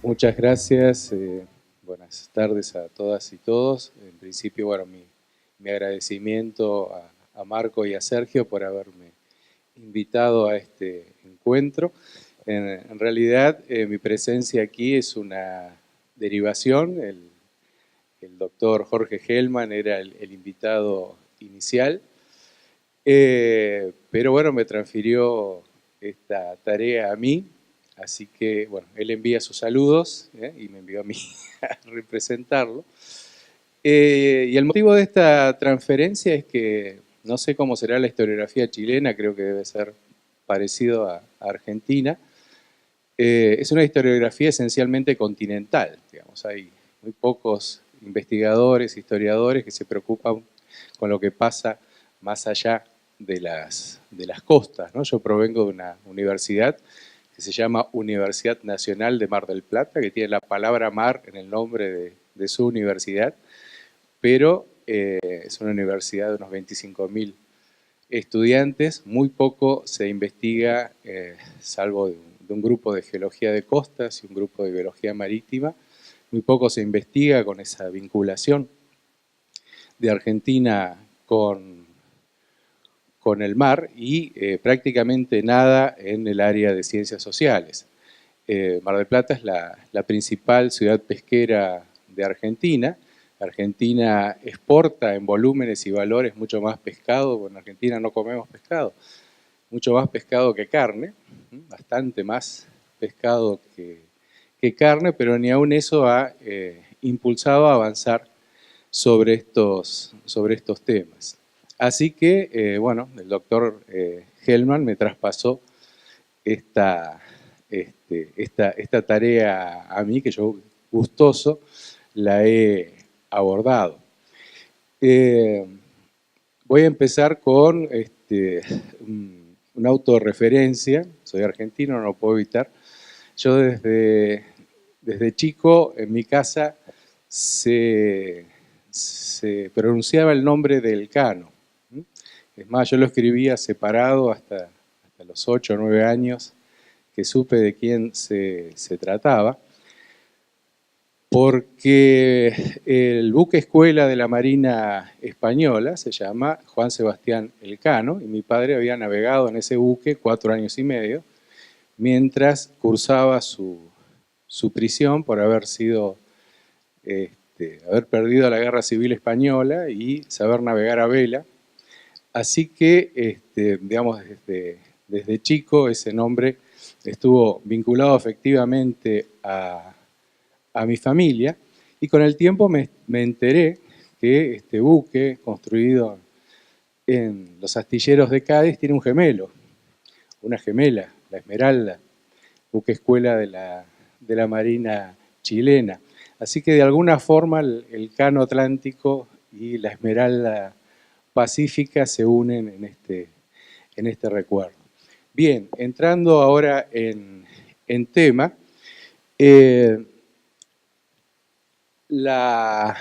Muchas gracias. Buenas tardes a todas y todos. En principio, bueno, mi agradecimiento a Marco y a Sergio por haberme invitado a este encuentro. En realidad, mi presencia aquí es una derivación. El doctor Jorge Hellman era el invitado inicial, pero bueno, me transfirió esta tarea a mí. Así que, bueno, él envía sus saludos y me envió a mí a representarlo. Y el motivo de esta transferencia es que no sé cómo será la historiografía chilena, creo que debe ser parecido a Argentina. Es una historiografía esencialmente continental, digamos, hay muy pocos investigadores, historiadores que se preocupan con lo que pasa más allá de las costas, ¿no? Yo provengo de una universidad que se llama Universidad Nacional de Mar del Plata, que tiene la palabra mar en el nombre de su universidad, pero es una universidad de unos 25.000 estudiantes, muy poco se investiga, salvo de un grupo de geología de costas y un grupo de biología marítima, muy poco se investiga con esa vinculación de Argentina con el mar y prácticamente nada en el área de ciencias sociales. Mar del Plata es la principal ciudad pesquera de Argentina. Argentina exporta en volúmenes y valores mucho más pescado, bueno, en Argentina no comemos pescado, mucho más pescado que carne, bastante más pescado que carne, pero ni aún eso ha impulsado a avanzar sobre estos temas. Así que, bueno, el doctor Hellman me traspasó esta, esta tarea a mí, que yo gustoso la he abordado. Voy a empezar con una autorreferencia. Soy argentino, no lo puedo evitar. Yo desde chico en mi casa se pronunciaba el nombre del Cano. Es más, yo lo escribía separado hasta los 8 o 9 años que supe de quién se trataba, porque el buque escuela de la Marina Española se llama Juan Sebastián Elcano, y mi padre había navegado en ese buque 4 años y medio, mientras cursaba su prisión por haber sido, haber perdido la Guerra Civil Española y saber navegar a vela. Así que, digamos, desde chico ese nombre estuvo vinculado efectivamente a mi familia, y con el tiempo me enteré que este buque construido en los astilleros de Cádiz tiene un gemelo, una gemela, la Esmeralda, buque escuela de la Marina chilena. Así que de alguna forma el Cano Atlántico y la Esmeralda Pacífica se unen en este recuerdo. Bien, entrando ahora en tema, la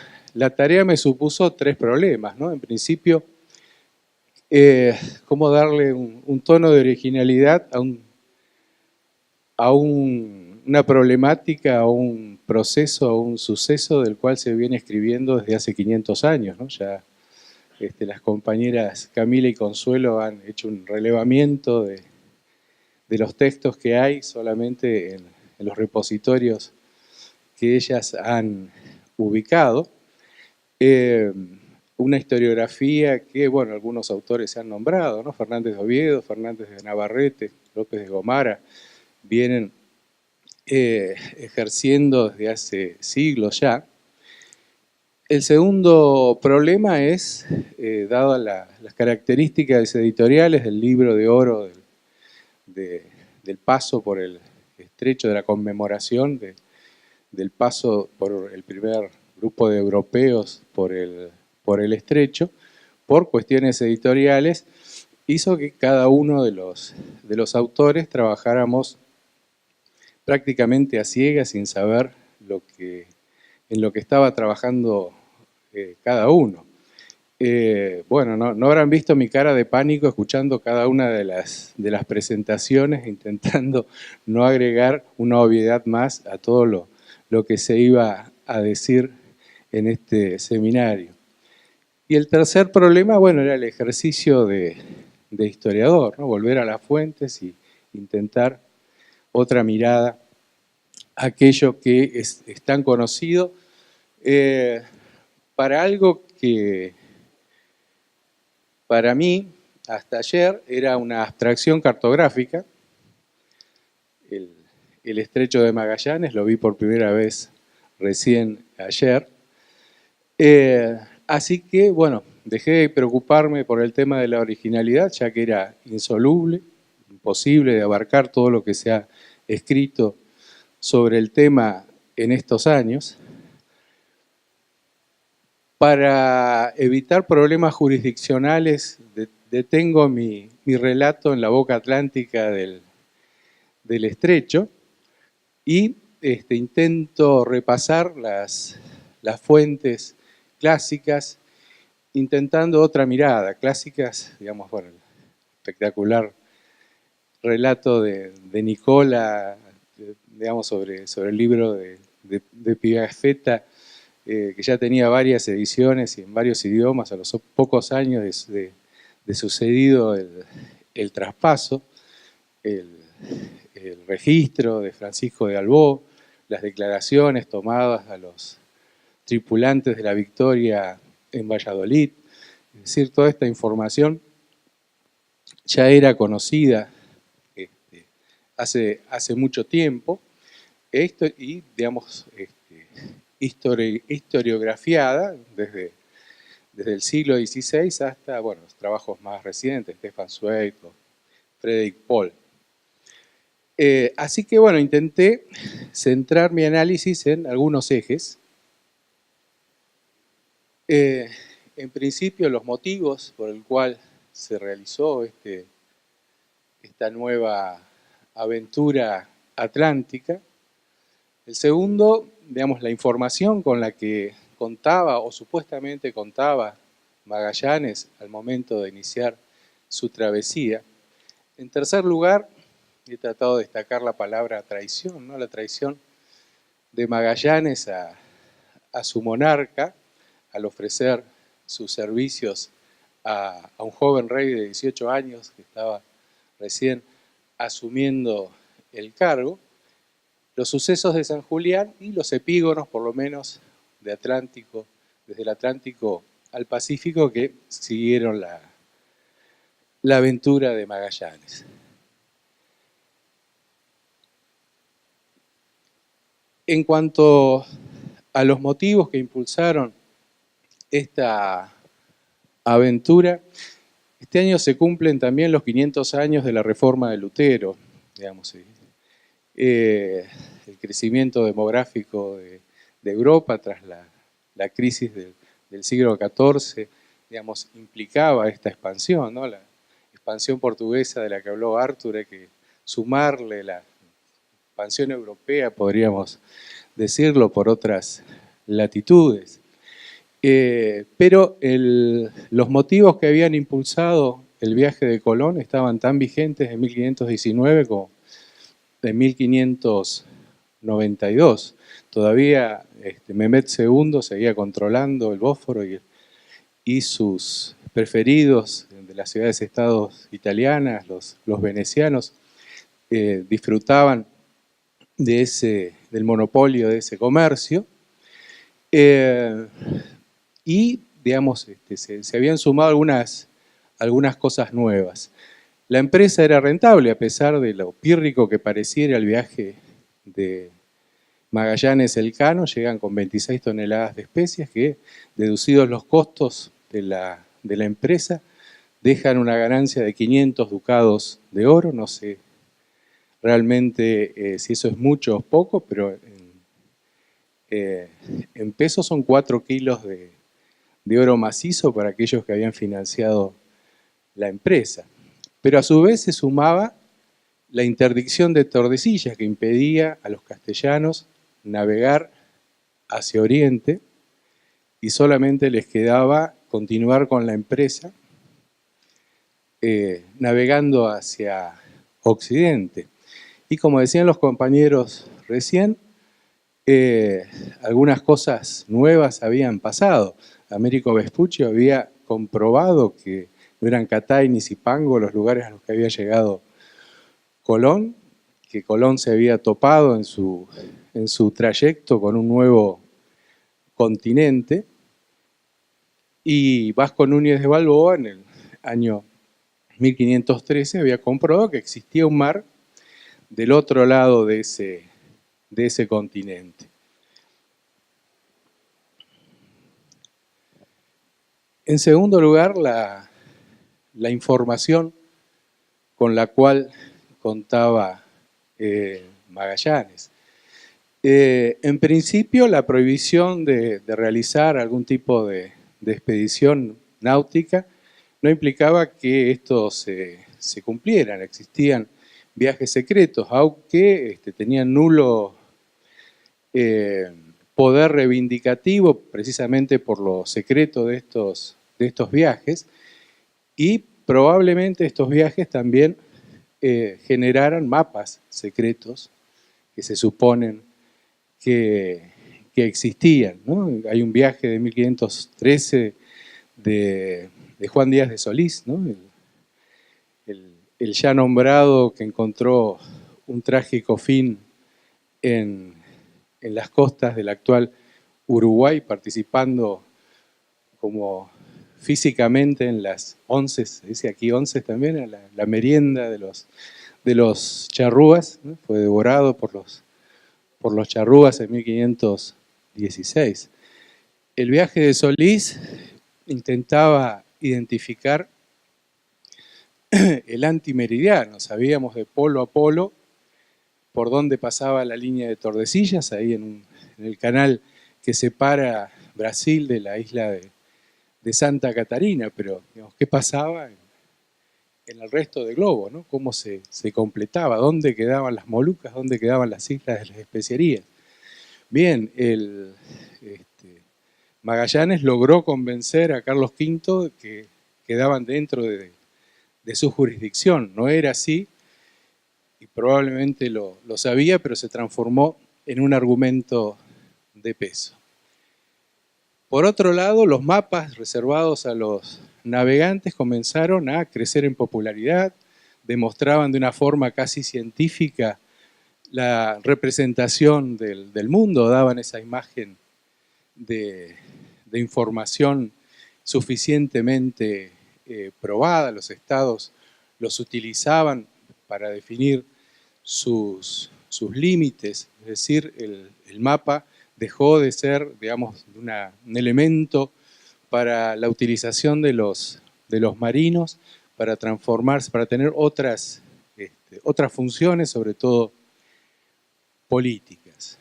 tarea me supuso 3 problemas, ¿no? En principio, cómo darle un tono de originalidad a una problemática, a un proceso, a un suceso del cual se viene escribiendo desde hace 500 años, ¿no? Ya las compañeras Camila y Consuelo han hecho un relevamiento de los textos que hay solamente en los repositorios que ellas han ubicado. Una historiografía que, bueno, algunos autores se han nombrado, ¿no? Fernández de Oviedo, Fernández de Navarrete, López de Gomara, vienen ejerciendo desde hace siglos ya. El segundo problema es, dado las características editoriales del libro de oro del paso por el estrecho, de la conmemoración del paso por el primer grupo de europeos por el estrecho, por cuestiones editoriales, hizo que cada uno de los autores trabajáramos prácticamente a ciegas, sin saber en lo que estaba trabajando cada uno. Bueno, no habrán visto mi cara de pánico escuchando cada una de las presentaciones, intentando no agregar una obviedad más a todo lo que se iba a decir en este seminario. Y el tercer problema, bueno, era el ejercicio de historiador, ¿no? Volver a las fuentes y intentar otra mirada a aquello que es tan conocido, para algo que para mí hasta ayer era una abstracción cartográfica. El estrecho de Magallanes lo vi por primera vez recién ayer. Así que, bueno, dejé de preocuparme por el tema de la originalidad, ya que era insoluble, imposible de abarcar todo lo que se ha escrito sobre el tema en estos años. Para evitar problemas jurisdiccionales, detengo mi relato en la boca atlántica del estrecho y intento repasar las fuentes clásicas, intentando otra mirada. Clásicas, digamos, bueno, el espectacular relato de Nicola, digamos, sobre el libro de Pigafetta, que ya tenía varias ediciones y en varios idiomas a los pocos años de sucedido el traspaso, el registro de Francisco de Albó, las declaraciones tomadas a los tripulantes de la Victoria en Valladolid. Es decir, toda esta información ya era conocida hace mucho tiempo y, digamos, historiografiada desde el siglo XVI hasta, bueno, los trabajos más recientes, Stefan Zweig o Frederick Pohl. Así que, bueno, intenté centrar mi análisis en algunos ejes. En principio, los motivos por el cual se realizó esta nueva aventura atlántica. El segundo, digamos, la información con la que contaba o supuestamente contaba Magallanes al momento de iniciar su travesía. En tercer lugar, he tratado de destacar la palabra traición, ¿no? La traición de Magallanes a su monarca al ofrecer sus servicios a un joven rey de 18 años que estaba recién asumiendo el cargo, los sucesos de San Julián y los epígonos, por lo menos, de Atlántico, desde el Atlántico al Pacífico, que siguieron la aventura de Magallanes. En cuanto a los motivos que impulsaron esta aventura, este año se cumplen también los 500 años de la reforma de Lutero, digamos, el crecimiento demográfico de Europa tras la crisis del siglo XIV, digamos, implicaba esta expansión, ¿no? La expansión portuguesa de la que habló Arthur, hay que sumarle la expansión europea, podríamos decirlo, por otras latitudes. Pero los motivos que habían impulsado el viaje de Colón estaban tan vigentes en 1519 como en 1592. Todavía Mehmed II seguía controlando el Bósforo y sus preferidos de las ciudades-estados italianas, los venecianos, disfrutaban del monopolio de ese comercio. Y, digamos, se habían sumado algunas cosas nuevas. La empresa era rentable, a pesar de lo pírrico que pareciera el viaje de Magallanes-Elcano. Llegan con 26 toneladas de especias que, deducidos los costos de la empresa, dejan una ganancia de 500 ducados de oro. No sé realmente si eso es mucho o poco, pero en pesos son 4 kilos de oro macizo para aquellos que habían financiado la empresa. Pero a su vez se sumaba la interdicción de Tordesillas, que impedía a los castellanos navegar hacia Oriente y solamente les quedaba continuar con la empresa navegando hacia Occidente. Y como decían los compañeros recién, algunas cosas nuevas habían pasado. Américo Vespucci había comprobado que no eran Catay ni Zipango los lugares a los que había llegado Colón, que Colón se había topado en su trayecto con un nuevo continente, y Vasco Núñez de Balboa en el año 1513 había comprobado que existía un mar del otro lado de ese continente. En segundo lugar, la información con la cual contaba Magallanes. En principio, la prohibición de realizar algún tipo de expedición náutica no implicaba que estos se cumplieran. Existían viajes secretos, aunque tenían nulo poder reivindicativo precisamente por lo secreto de estos viajes, y probablemente estos viajes también generaran mapas secretos que se suponen que existían, ¿no? Hay un viaje de 1513 de Juan Díaz de Solís, ¿no? El ya nombrado, que encontró un trágico fin en las costas del actual Uruguay, participando como físicamente en las once, se dice aquí once también, en la merienda de los charrúas, ¿no? Fue devorado por los charrúas en 1516. El viaje de Solís intentaba identificar el antimeridiano. Sabíamos de polo a polo por dónde pasaba la línea de Tordesillas, ahí en el canal que separa Brasil de la isla de Santa Catarina, pero digamos, ¿qué pasaba en el resto del globo, ¿no? ¿Cómo se completaba? ¿Dónde quedaban las Molucas? ¿Dónde quedaban las islas de las especierías? Bien, Magallanes logró convencer a Carlos V que quedaban dentro de su jurisdicción. No era así, y probablemente lo sabía, pero se transformó en un argumento de peso. Por otro lado, los mapas reservados a los navegantes comenzaron a crecer en popularidad, demostraban de una forma casi científica la representación del mundo, daban esa imagen de información suficientemente probada. Los estados los utilizaban para definir sus límites, es decir, el mapa dejó de ser, digamos, un elemento para la utilización de los marinos, para transformarse, para tener otras funciones, sobre todo políticas.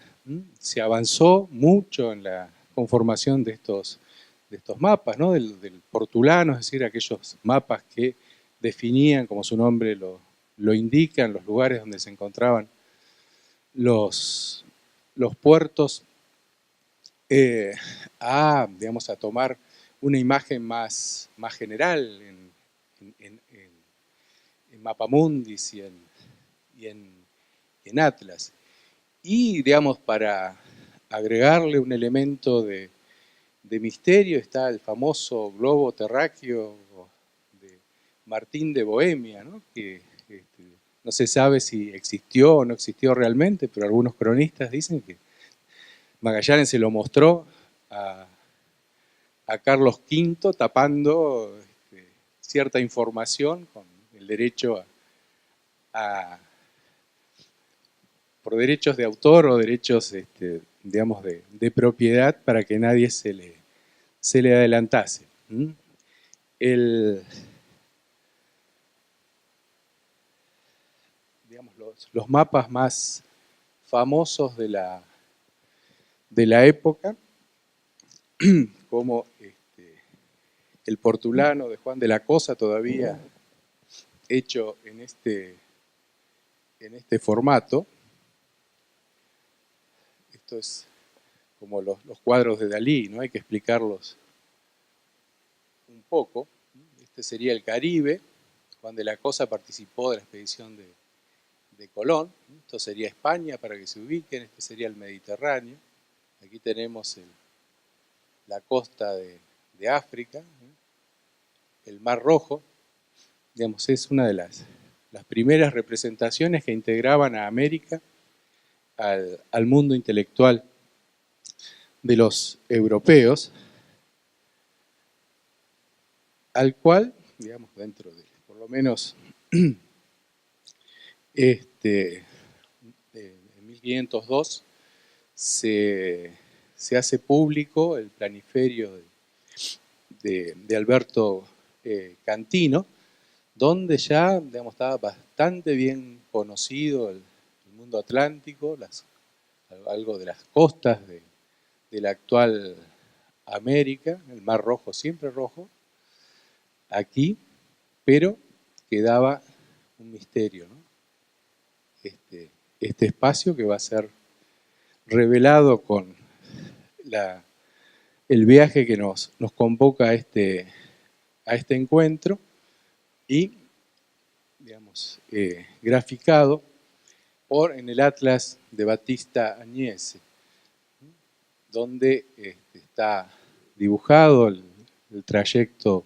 Se avanzó mucho en la conformación de estos mapas, ¿no? del portulano, es decir, aquellos mapas que definían, como su nombre lo indica, en los lugares donde se encontraban los puertos, digamos, a tomar una imagen más general en Mapamundis y en Atlas. Y, digamos, para agregarle un elemento de misterio, está el famoso globo terráqueo de Martín de Bohemia, ¿no? Que no se sabe si existió o no existió realmente, pero algunos cronistas dicen que Magallanes se lo mostró a Carlos V tapando cierta información con el derecho por derechos de autor o derechos, digamos, de propiedad, para que nadie se le adelantase. Digamos, los mapas más famosos de la época, como el portulano de Juan de la Cosa, todavía hecho en este formato. Esto es como los cuadros de Dalí, ¿no? Hay que explicarlos un poco. Este sería el Caribe. Juan de la Cosa participó de la expedición de Colón. Esto sería España, para que se ubiquen, este sería el Mediterráneo. Aquí tenemos la costa de África, el Mar Rojo. Digamos, es una de las primeras representaciones que integraban a América al mundo intelectual de los europeos, al cual, digamos, dentro de, por lo menos, en 1502 se hace público el planiferio de Alberto Cantino, donde ya, digamos, estaba bastante bien conocido el mundo atlántico, algo de las costas de la actual América, el Mar Rojo siempre rojo, aquí, pero quedaba un misterio, ¿no? Este espacio que va a ser revelado con el viaje que nos convoca a este encuentro y, digamos, graficado en el Atlas de Battista Agnese, donde está dibujado el trayecto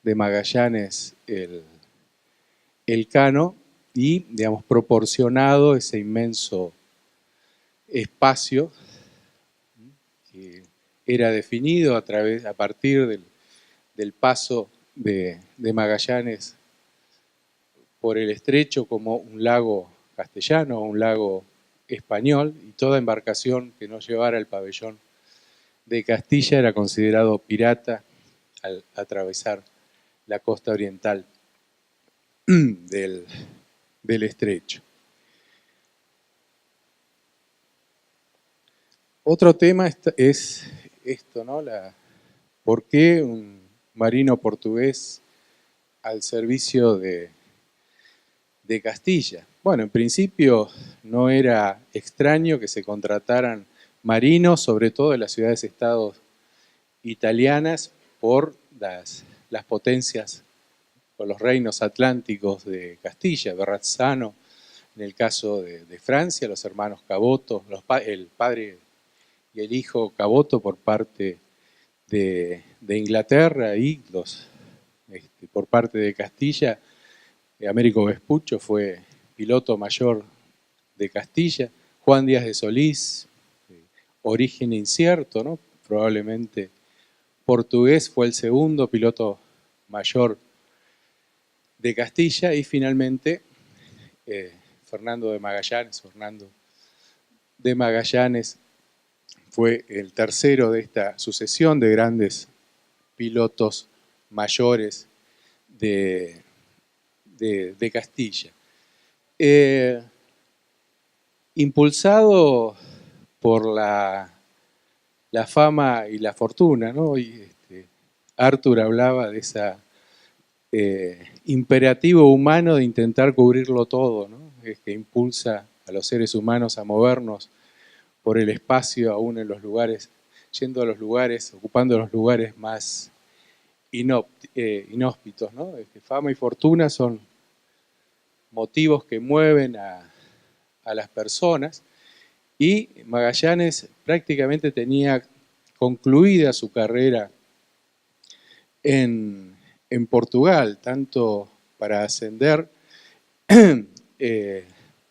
de Magallanes, el Cano, y, digamos, proporcionado ese inmenso espacio que era definido a partir del paso de Magallanes por el estrecho como un lago castellano, un lago español, y toda embarcación que no llevara el pabellón de Castilla era considerado pirata al atravesar la costa oriental del estrecho. Otro tema es esto, ¿no? ¿Por qué un marino portugués al servicio de Castilla? Bueno, en principio no era extraño que se contrataran marinos, sobre todo en las ciudades-estados italianas, por las potencias o los reinos atlánticos de Castilla, Verrazzano, en el caso de Francia, los hermanos Caboto, el padre y el hijo Caboto por parte de Inglaterra y por parte de Castilla. Américo Vespuccio fue piloto mayor de Castilla. Juan Díaz de Solís, origen incierto, ¿no? Probablemente portugués, fue el segundo piloto mayor de Castilla. Y finalmente Fernando de Magallanes fue el tercero de esta sucesión de grandes pilotos mayores de Castilla. Impulsado por la fama y la fortuna, ¿no? Y Arthur hablaba de ese imperativo humano de intentar cubrirlo todo, ¿no? Que impulsa a los seres humanos a movernos por el espacio, aún en los lugares, yendo a los lugares, ocupando los lugares más inhóspitos, ¿no? Fama y fortuna son motivos que mueven a las personas, y Magallanes prácticamente tenía concluida su carrera en Portugal, tanto para ascender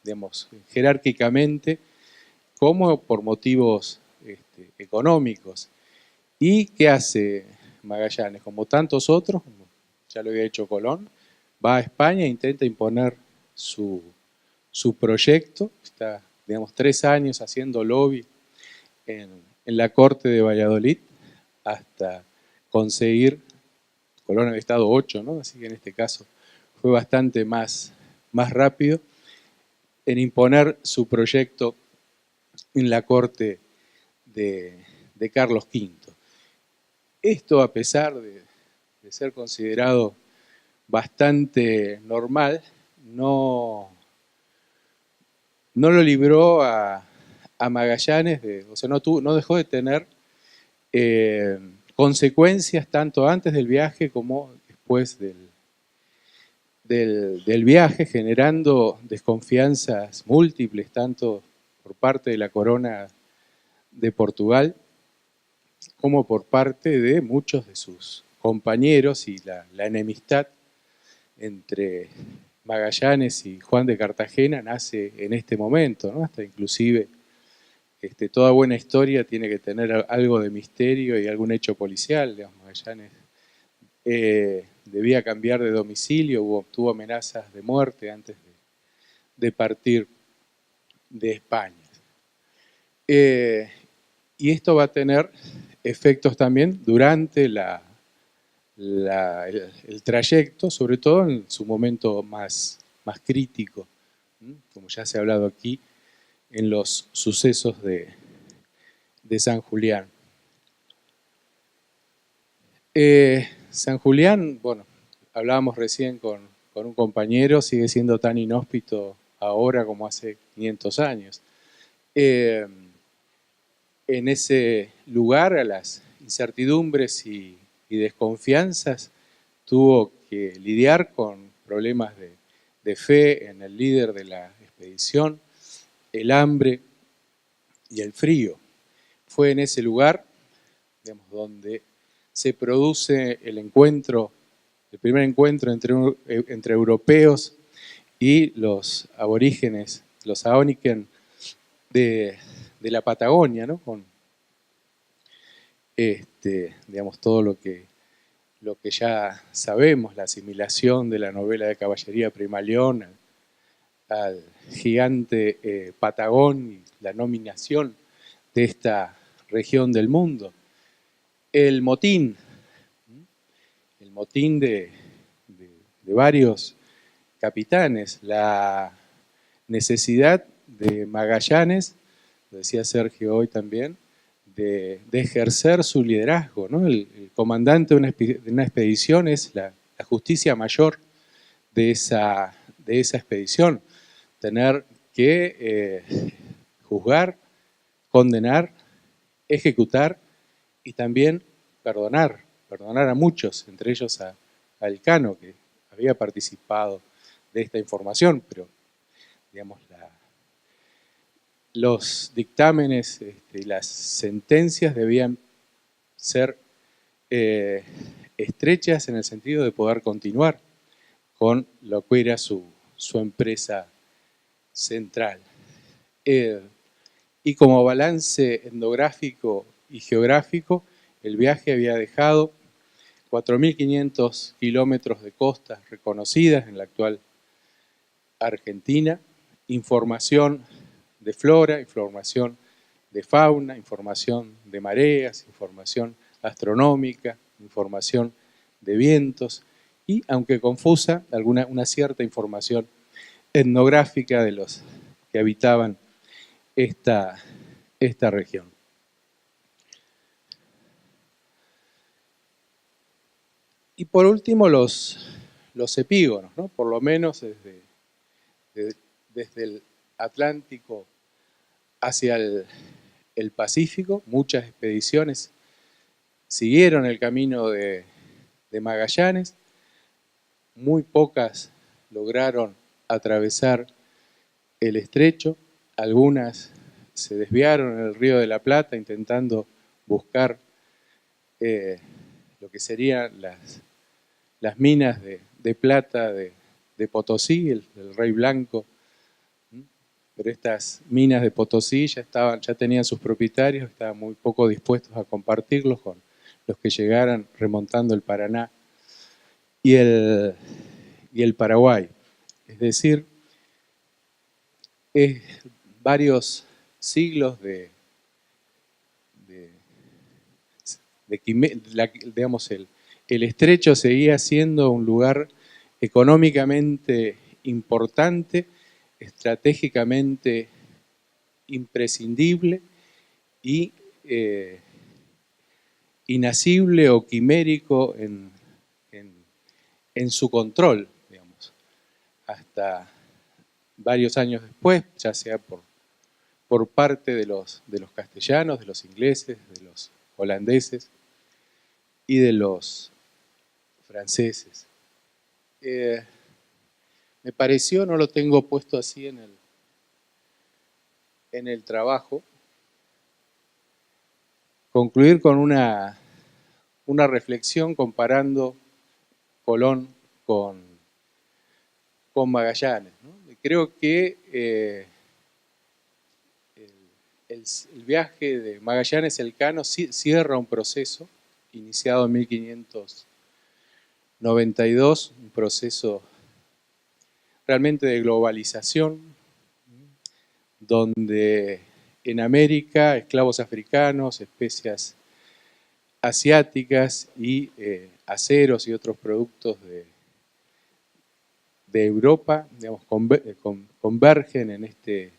digamos, jerárquicamente, como por motivos económicos. ¿Y qué hace Magallanes? Como tantos otros, como ya lo había hecho Colón, va a España e intenta imponer su proyecto. Está, digamos, 3 años haciendo lobby en la corte de Valladolid hasta conseguir, Colón había estado 8, ¿no? Así que en este caso fue bastante más rápido en imponer su proyecto en la corte de Carlos V. Esto, a pesar de ser considerado bastante normal, no lo libró a Magallanes, o sea, no dejó de tener consecuencias tanto antes del viaje como después del viaje, generando desconfianzas múltiples, tanto por parte de la corona de Portugal, como por parte de muchos de sus compañeros, y la enemistad entre Magallanes y Juan de Cartagena nace en este momento, ¿no? Hasta inclusive toda buena historia tiene que tener algo de misterio y algún hecho policial. Digamos, Magallanes debía cambiar de domicilio, tuvo amenazas de muerte antes de partir de España. Y esto va a tener efectos también durante el trayecto, sobre todo en su momento más crítico, como ya se ha hablado aquí, en los sucesos de San Julián. San Julián, bueno, hablábamos recién con un compañero, sigue siendo tan inhóspito ahora como hace 500 años. En ese lugar, a las incertidumbres y desconfianzas, tuvo que lidiar con problemas de fe en el líder de la expedición, el hambre y el frío. Fue en ese lugar, digamos, donde se produce el primer encuentro entre europeos y los aborígenes, los Aoniken de la Patagonia, ¿no? Con digamos, todo lo que ya sabemos, la asimilación de la novela de caballería Primaleón al gigante Patagón y la nominación de esta región del mundo. El motín de varios capitanes, la necesidad de Magallanes, lo decía Sergio hoy también, de ejercer su liderazgo, ¿no? El comandante de una expedición es la justicia mayor de esa expedición. Tener que juzgar, condenar, ejecutar y también perdonar a muchos, entre ellos a Elcano, que había participado de esta información, pero digamos, los dictámenes y las sentencias debían ser estrechas en el sentido de poder continuar con lo que era su empresa central. Y como balance etnográfico y geográfico, el viaje había dejado 4.500 kilómetros de costas reconocidas en la actual Argentina, información de flora, información de fauna, información de mareas, información astronómica, información de vientos y, aunque confusa, una cierta información etnográfica de los que habitaban esta región. Y por último, los epígonos, ¿no? Por lo menos desde el Atlántico hacia el Pacífico, muchas expediciones siguieron el camino de Magallanes, muy pocas lograron atravesar el estrecho, algunas se desviaron en el Río de la Plata intentando buscar lo que serían las minas de plata de Potosí, el Rey Blanco. Pero estas minas de Potosí ya tenían sus propietarios, estaban muy poco dispuestos a compartirlos con los que llegaran remontando el Paraná y el Paraguay. Es decir, varios siglos digamos, el estrecho seguía siendo un lugar económicamente importante, estratégicamente imprescindible y inasible o quimérico en su control, digamos, hasta varios años después, ya sea por parte de los castellanos, de los ingleses, de los holandeses y de los franceses. me pareció, no lo tengo puesto así en el trabajo, concluir con una reflexión comparando Colón con Magallanes, ¿no? Creo que el viaje de Magallanes Elcano cierra un proceso iniciado en 1592, un proceso realmente de globalización, donde en América esclavos africanos, especias asiáticas y aceros y otros productos de Europa, digamos, convergen en este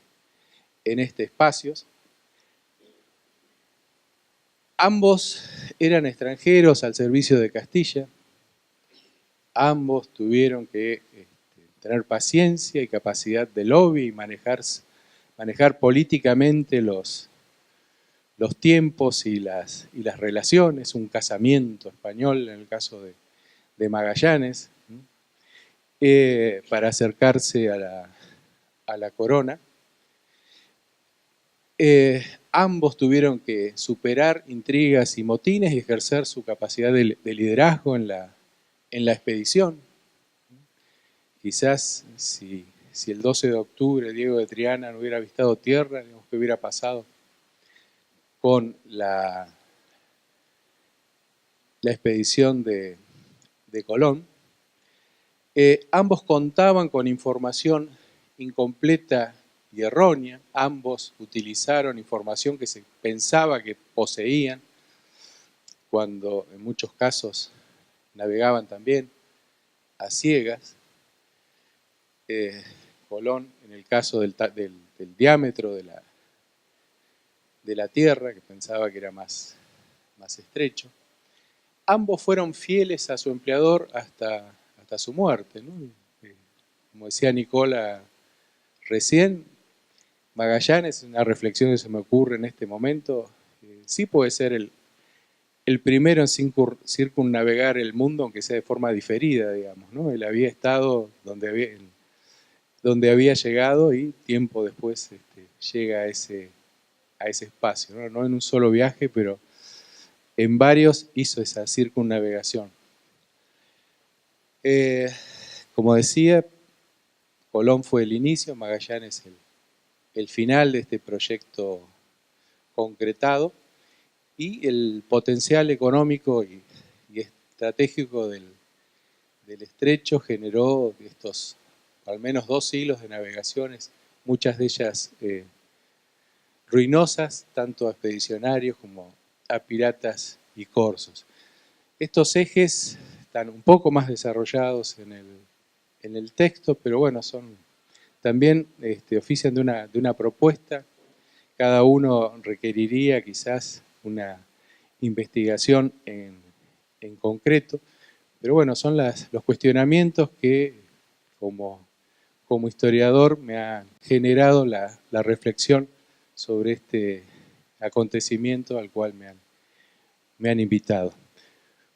espacio. Ambos eran extranjeros al servicio de Castilla, ambos tuvieron que tener paciencia y capacidad de lobby y manejar políticamente los tiempos y las relaciones, un casamiento español en el caso de Magallanes, para acercarse a la corona. Ambos tuvieron que superar intrigas y motines y ejercer su capacidad de liderazgo en la expedición. Quizás si el 12 de octubre Diego de Triana no hubiera avistado tierra, digamos, ¿qué hubiera pasado con la expedición de Colón? Ambos contaban con información incompleta y errónea, ambos utilizaron información que se pensaba que poseían, cuando en muchos casos navegaban también a ciegas. Colón, en el caso del diámetro de la Tierra, que pensaba que era más estrecho. Ambos fueron fieles a su empleador hasta su muerte, ¿no? Como decía Nicola recién, Magallanes, una reflexión que se me ocurre en este momento, sí puede ser el primero en circunnavegar el mundo, aunque sea de forma diferida, digamos, ¿no? Él había estado donde había llegado y tiempo después llega a ese espacio, ¿no? No en un solo viaje, pero en varios hizo esa circunnavegación. Como decía, Colón fue el inicio, Magallanes el final de este proyecto concretado, y el potencial económico y estratégico del estrecho generó estos al menos 2 siglos de navegaciones, muchas de ellas ruinosas, tanto a expedicionarios como a piratas y corsos. Estos ejes están un poco más desarrollados en el texto, pero bueno, también ofician de una propuesta. Cada uno requeriría quizás una investigación en concreto, pero bueno, son los cuestionamientos que como historiador me han generado la reflexión sobre este acontecimiento al cual me han invitado.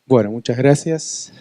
Bueno, muchas gracias.